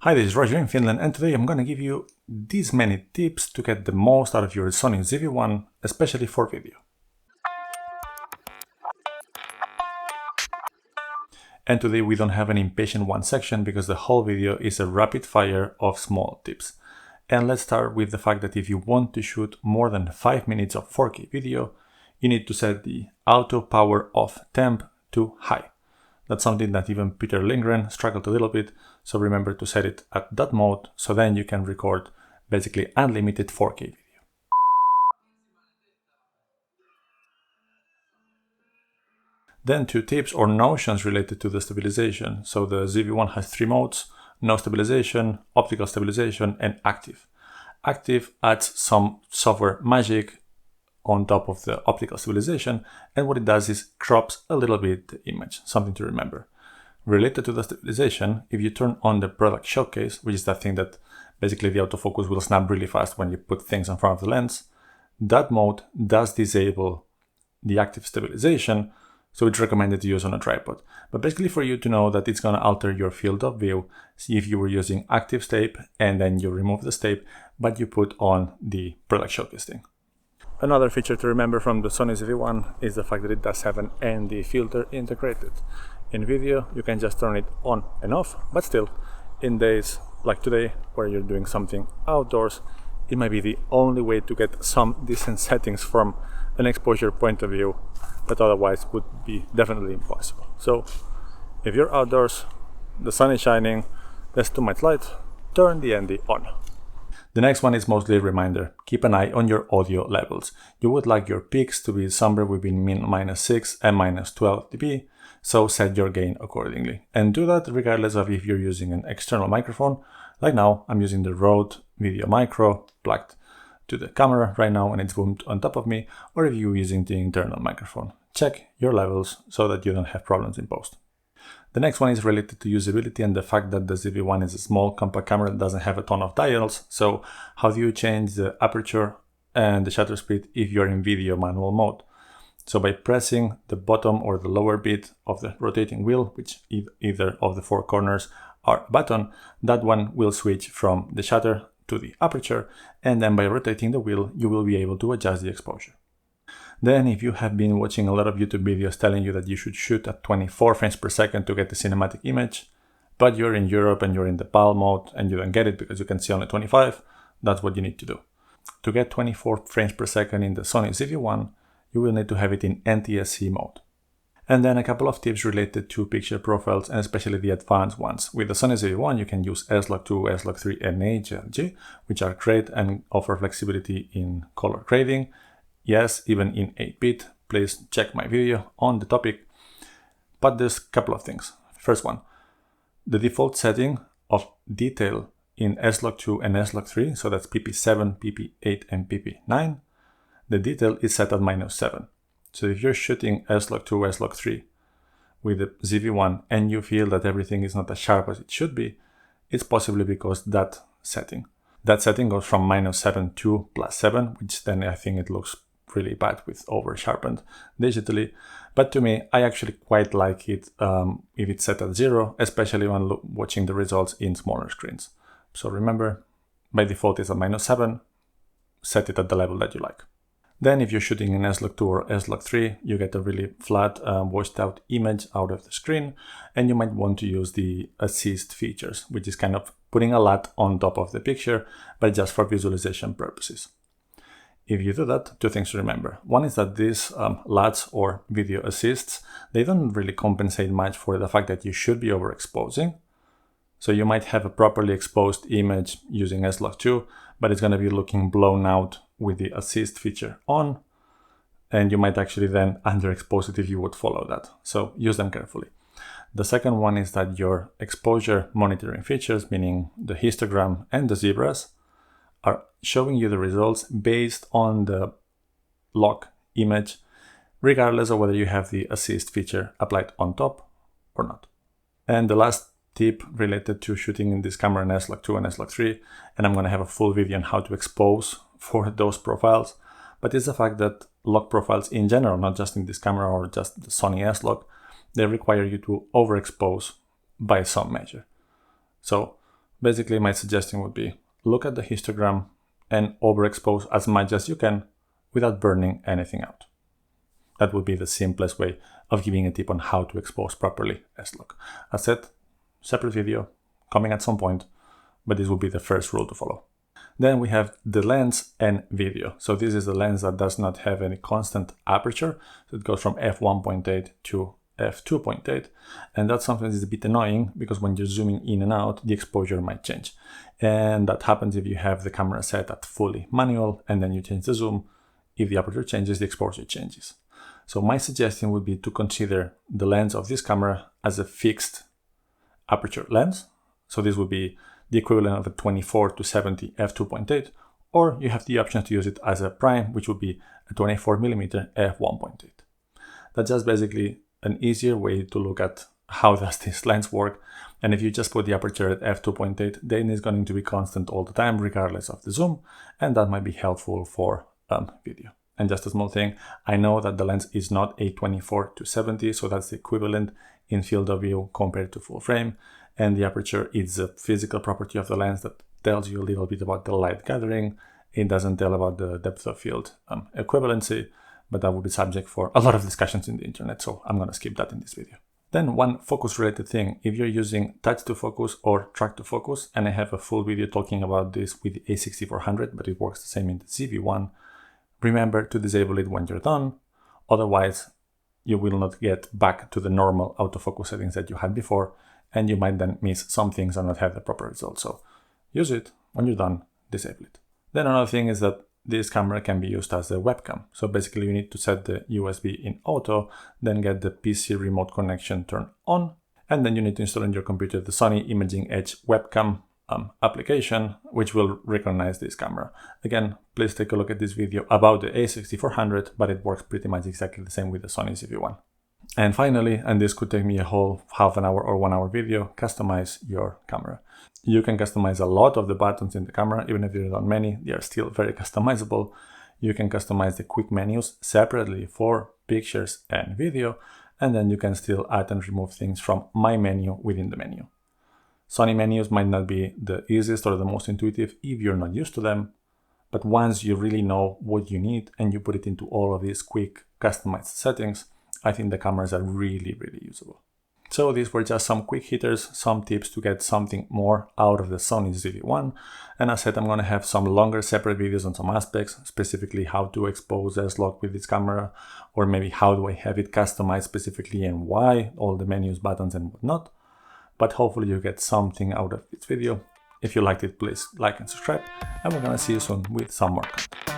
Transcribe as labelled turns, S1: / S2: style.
S1: Hi, this is Roger in Finland, and today I'm going to give you these many tips to get the most out of your Sony ZV-1, especially for video. And today we don't have an impatient one section because the whole video is a rapid fire of small tips. And let's start with the fact that if you want to shoot more than 5 minutes of 4K video, you need to set the auto power off temp to high. That's something that even Peter Lindgren struggled a little bit, so remember to set it at that mode, so then you can record basically unlimited 4K video. Then 2 tips or notions related to the stabilization. So the ZV-1 has 3 modes: no stabilization, optical stabilization, and active. Active adds some software magic on top of the optical stabilization, and what it does is crops a little bit the image, something to remember. Related to the stabilization, if you turn on the product showcase, which is that thing that basically the autofocus will snap really fast when you put things in front of the lens, that mode does disable the active stabilization, so it's recommended to use on a tripod. But basically for you to know that it's going to alter your field of view, see if you were using active state and then you remove the state, but you put on the product showcase thing. Another feature to remember from the Sony ZV-1 is the fact that it does have an ND filter integrated. In video, you can just turn it on and off, but still, in days like today, where you're doing something outdoors, it might be the only way to get some decent settings from an exposure point of view, but otherwise would be definitely impossible. So, if you're outdoors, the sun is shining, there's too much light, turn the ND on. The next one is mostly a reminder. Keep an eye on your audio levels. You would like your peaks to be somewhere between -6 and -12 dB, so set your gain accordingly. And do that regardless of if you're using an external microphone. Like now, I'm using the Rode Video Micro plugged to the camera right now and it's boomed on top of me, or if you're using the internal microphone. Check your levels so that you don't have problems in post. The next one is related to usability and the fact that the ZV-1 is a small compact camera that doesn't have a ton of dials. So how do you change the aperture and the shutter speed if you're in video manual mode? So by pressing the bottom or the lower bit of the rotating wheel, which either of the 4 corners are a button, that one will switch from the shutter to the aperture, and then by rotating the wheel you will be able to adjust the exposure. Then if you have been watching a lot of YouTube videos telling you that you should shoot at 24 frames per second to get the cinematic image, but you're in Europe and you're in the PAL mode and you don't get it because you can see only 25, that's what you need to do. To get 24 frames per second in the Sony ZV-1, you will need to have it in NTSC mode. And then a couple of tips related to picture profiles and especially the advanced ones. With the Sony ZV-1 you can use S-Log2, S-Log3 and HLG, which are great and offer flexibility in color grading. Yes, even in 8-bit, please check my video on the topic. But there's a couple of things. First one, the default setting of detail in S-Log2 and S-Log3, so that's PP7, PP8 and PP9, the detail is set at -7. So if you're shooting S-Log2, S-Log3 with the ZV-1 and you feel that everything is not as sharp as it should be, it's possibly because that setting goes from -7 to +7, which then I think it looks really bad with over sharpened digitally. But to me, I actually quite like it if it's set at 0, especially when watching the results in smaller screens. So remember, by default it's at -7, set it at the level that you like. Then if you're shooting in S-Log2 or S-Log3, you get a really flat, washed out image out of the screen, and you might want to use the assist features, which is kind of putting a LUT on top of the picture, but just for visualization purposes. If you do that, 2 things to remember. One is that these LUTs or video assists, they don't really compensate much for the fact that you should be overexposing. So you might have a properly exposed image using S-Log2, but it's going to be looking blown out with the assist feature on, and you might actually then underexpose it if you would follow that. So use them carefully. The second one is that your exposure monitoring features, meaning the histogram and the zebras, are showing you the results based on the log image, regardless of whether you have the assist feature applied on top or not. And the last tip related to shooting in this camera in S-Log2 and S-Log3, and I'm going to have a full video on how to expose for those profiles, but it's the fact that log profiles in general, not just in this camera or just the Sony S-Log, they require you to overexpose by some measure. So Basically, my suggestion would be look at the histogram and overexpose as much as you can without burning anything out. That would be the simplest way of giving a tip on how to expose properly S-Log. As said, separate video coming at some point, but this will be the first rule to follow. Then we have the lens and video. So this is the lens that does not have any constant aperture. So it goes from f1.8 to f2.8. And that's something that is a bit annoying because when you're zooming in and out, the exposure might change. And that happens if you have the camera set at fully manual and then you change the zoom. If the aperture changes, the exposure changes. So my suggestion would be to consider the lens of this camera as a fixed aperture lens. So this would be the equivalent of a 24 to 70 f2.8, or you have the option to use it as a prime, which would be a 24mm f1.8. That's just basically an easier way to look at how does this lens work. And if you just put the aperture at f2.8, then it's going to be constant all the time, regardless of the zoom, and that might be helpful for video. And just a small thing, I know that the lens is not a 24 to 70, so that's the equivalent in field of view compared to full frame. And the aperture is a physical property of the lens that tells you a little bit about the light gathering. It doesn't tell about the depth of field equivalency, but that will be subject for a lot of discussions in the internet, so I'm going to skip that in this video. Then one focus related thing, if you're using touch to focus or track to focus, and I have a full video talking about this with the A6400, but it works the same in the ZV-1, remember to disable it when you're done, otherwise you will not get back to the normal autofocus settings that you had before, and you might then miss some things and not have the proper results. So use it, when you're done, disable it. Then another thing is that this camera can be used as a webcam. So basically you need to set the USB in auto, then get the PC remote connection turned on, and then you need to install on your computer the Sony Imaging Edge webcam application, which will recognize this camera. Again, please take a look at this video about the A6400, but it works pretty much exactly the same with the Sony ZV-1. And finally, and this could take me a whole half an hour or 1 hour video, customize your camera. You can customize a lot of the buttons in the camera, even if there are not many, they are still very customizable. You can customize the quick menus separately for pictures and video, and then you can still add and remove things from My Menu within the menu. Sony menus might not be the easiest or the most intuitive if you're not used to them, but once you really know what you need and you put it into all of these quick customized settings, I think the cameras are really, really usable. So these were just some quick hitters, some tips to get something more out of the Sony ZV-1. And as I said, I'm going to have some longer separate videos on some aspects, specifically how to expose S-Log with this camera, or maybe how do I have it customized specifically and why, all the menus, buttons and whatnot. But hopefully you get something out of this video. If you liked it, please like and subscribe, and we're gonna see you soon with some more content.